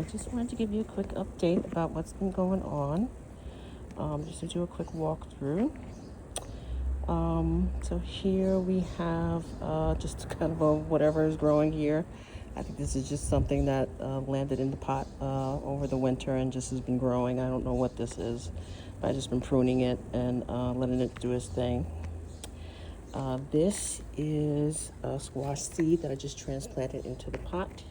just wanted to give you a quick update about what's been going on. Just to do a quick walkthrough. So here we have just kind of whatever is growing here. I think this is just something that landed in the pot over the winter and just has been growing. I don't know what this is, but I've just been pruning it and letting it do its thing. This is a squash seed that I just transplanted into the pot.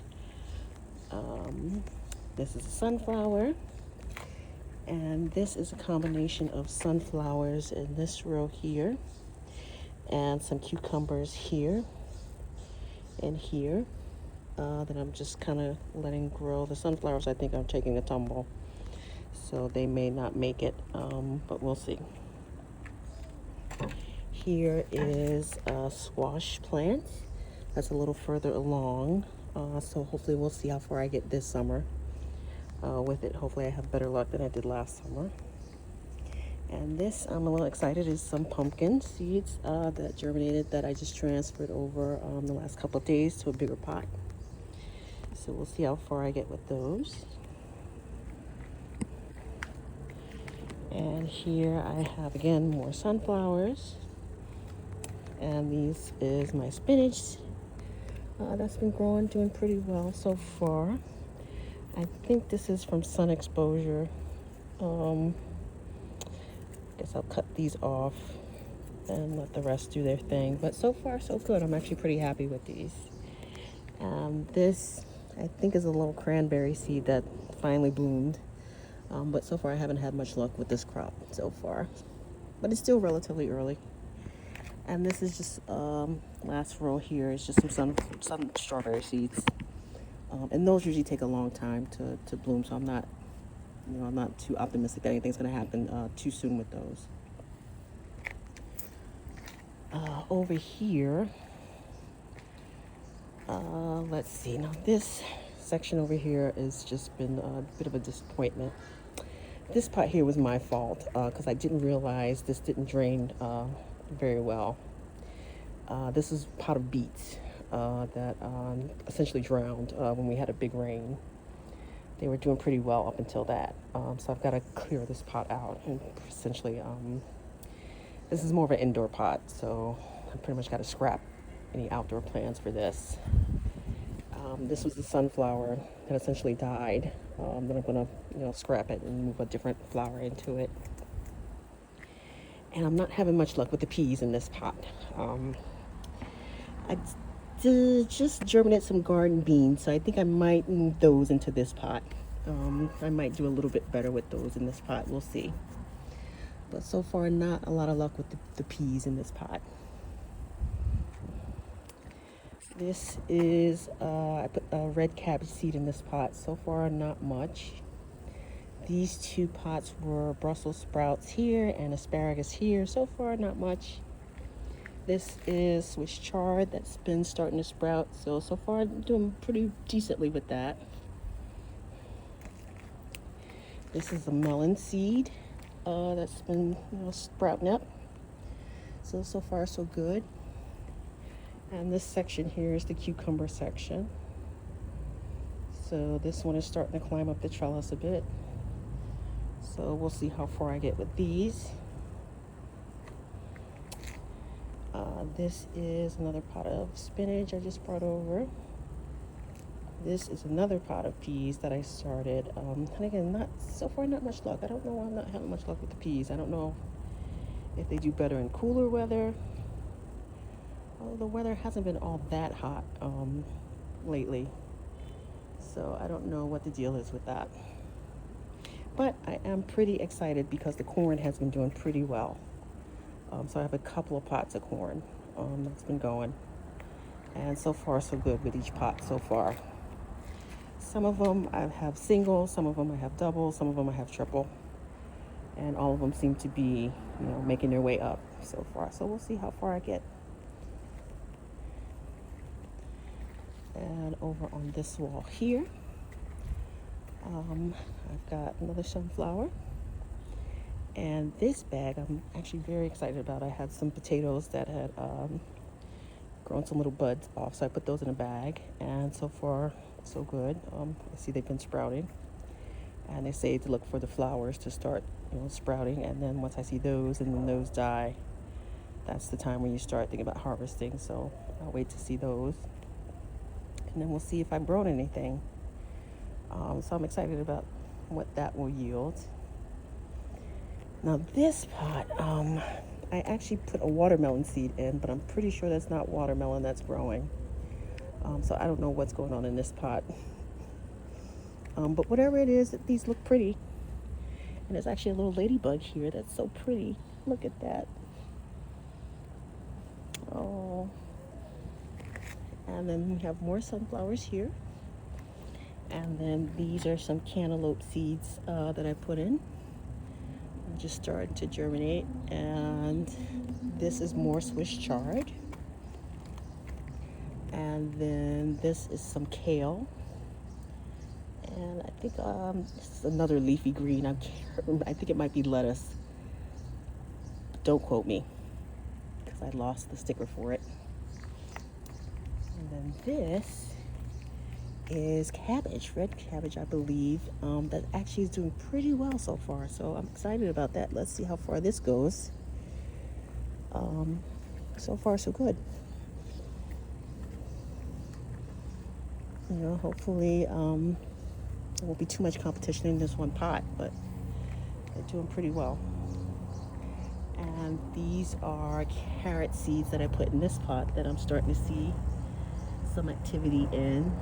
This is a sunflower, and this is a combination of sunflowers in this row here, and some cucumbers here and here that I'm just kind of letting grow. The sunflowers, I think I'm taking a tumble, so they may not make it, but we'll see. Here is a squash plant that's a little further along, so hopefully we'll see how far I get this summer with it. Hopefully I have better luck than I did last summer. And this, I'm a little excited, is some pumpkin seeds that germinated that I just transferred over the last couple of days to a bigger pot. So we'll see how far I get with those. And here I have, again, more sunflowers. And these is my spinach that's been growing, doing pretty well so far. I think this is from sun exposure. Guess I'll cut these off and let the rest do their thing. But so far, so good. I'm actually pretty happy with these. This, I think, is a little cranberry seed that finally bloomed. But so far, I haven't had much luck with this crop so far. But it's still relatively early. And this is just, last row here is just some strawberry seeds. And those usually take a long time to bloom, so I'm not too optimistic that anything's going to happen too soon with those. Over here, let's see. Now this section over here has just been a bit of a disappointment. This pot here was my fault because I didn't realize this didn't drain very well. This is a pot of beets that essentially drowned when we had a big rain. They were doing pretty well up until that. So I've got to clear this pot out. And essentially, this is more of an indoor pot, so I pretty much got to scrap any outdoor plans for this. This was the sunflower that essentially died. Then I'm going to scrap it and move a different flower into it. And I'm not having much luck with the peas in this pot. I just germinated some garden beans, so I think I might move those into this pot. I might do a little bit better with those in this pot. We'll see. But so far, not a lot of luck with the peas in this pot. This is, I put a red cabbage seed in this pot. So far, not much. These two pots were Brussels sprouts here and asparagus here. So far, not much. This is Swiss chard that's been starting to sprout. So far, I'm doing pretty decently with that. This is a melon seed that's been sprouting up. So far, so good. And this section here is the cucumber section. So this one is starting to climb up the trellis a bit. So we'll see how far I get with these. This is another pot of spinach I just brought over. This is another pot of peas that I started. And again, so far not much luck. I don't know why I'm not having much luck with the peas. I don't know if they do better in cooler weather. Well, the weather hasn't been all that hot lately. So I don't know what the deal is with that. But I am pretty excited because the corn has been doing pretty well. So I have a couple of pots of corn that's been going. And so far, so good with each pot so far. Some of them I have single, some of them I have double, some of them I have triple. And all of them seem to be, making their way up so far. So we'll see how far I get. And over on this wall here, I've got another sunflower. And this bag I'm actually very excited about. I had some potatoes that had grown some little buds off, so I put those in a bag, and so far so good. I see they've been sprouting, and they say to look for the flowers to start, sprouting, and then once I see those and then those die, that's the time when you start thinking about harvesting. So I'll wait to see those, and then we'll see if I've grown anything. So I'm excited about what that will yield. Now this pot, I actually put a watermelon seed in, but I'm pretty sure that's not watermelon that's growing. So I don't know what's going on in this pot. But whatever it is, these look pretty. And there's actually a little ladybug here that's so pretty. Look at that. Oh. And then we have more sunflowers here. And then these are some cantaloupe seeds that I put in. I'm just starting to germinate. And this is more Swiss chard. And then this is some kale. And I think this is another leafy green. I think it might be lettuce. But don't quote me, because I lost the sticker for it. And then this is cabbage, red cabbage, I believe. That actually is doing pretty well so far. So I'm excited about that. Let's see how far this goes. So far, so good. Hopefully, there won't be too much competition in this one pot, but they're doing pretty well. And these are carrot seeds that I put in this pot that I'm starting to see some activity in.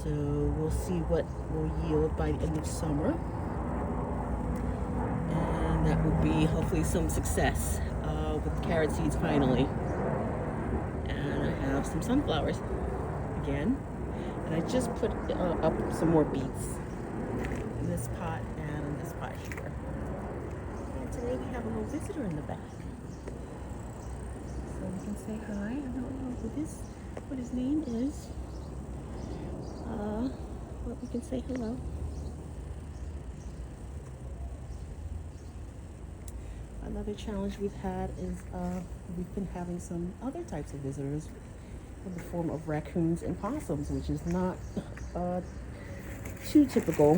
So we'll see what will yield by the end of summer. And that will be hopefully some success with carrot seeds finally. And I have some sunflowers again. And I just put up some more beets in this pot and in this pot here. And today we have a little visitor in the back. So we can say hi. I don't know what his name is. But we can say hello. Another challenge we've had is we've been having some other types of visitors in the form of raccoons and possums, which is not too typical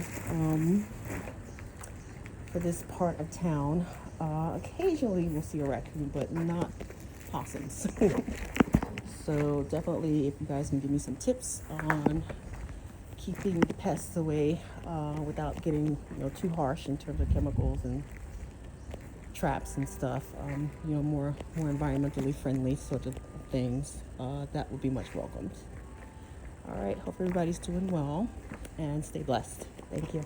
for this part of town. Occasionally we'll see a raccoon, but not possums. So definitely, if you guys can give me some tips on keeping the pests away without getting too harsh in terms of chemicals and traps and stuff, more environmentally friendly sort of things, that would be much welcomed. All right, hope everybody's doing well and stay blessed. Thank you.